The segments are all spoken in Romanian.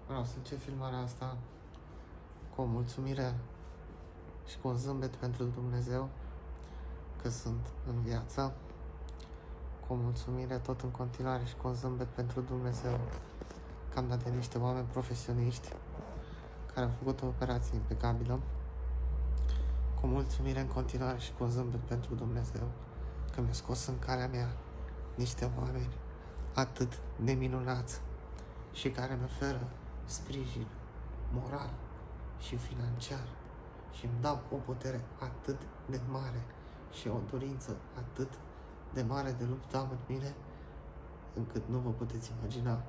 Vreau să încep filmarea asta cu o mulțumire și cu un zâmbet pentru Dumnezeu că sunt în viață, cu o mulțumire tot în continuare și cu un zâmbet pentru Dumnezeu că am dat de niște oameni profesioniști care au făcut o operație impecabilă, cu o mulțumire în continuare și cu un zâmbet pentru Dumnezeu că mi-a scos în calea mea niște oameni atât de minunați și care mi oferă sprijin moral și financiar și îmi dau o putere atât de mare și o dorință atât de mare de lupta în mine, încât nu vă puteți imagina.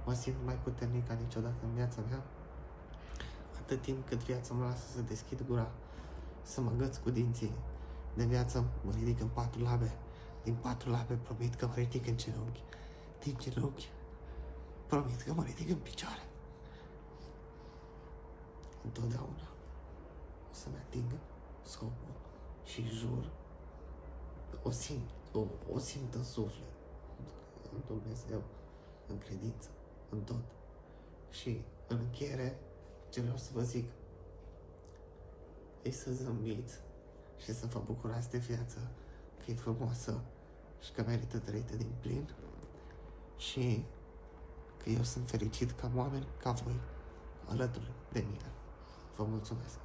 Mă simt mai puternic ca niciodată în viața mea, atât timp cât viața mă lasă să deschid gura, să mă găț cu dinții de viață, mă ridic în 4 labe. Din 4 labe promit că mă ridic în genunchi. Din genunchi promit că mă ridic în picioare. Întotdeauna o să-mi ating scopul și jur, o simt în suflet, în Dumnezeu, în credință, în tot. Și în încheiere, ce vreau să vă zic e să zâmbiți și să vă bucurați de viață, că e frumoasă și că merită trăită din plin și că eu sunt fericit că am oameni ca voi alături de mine. Vă mulțumesc!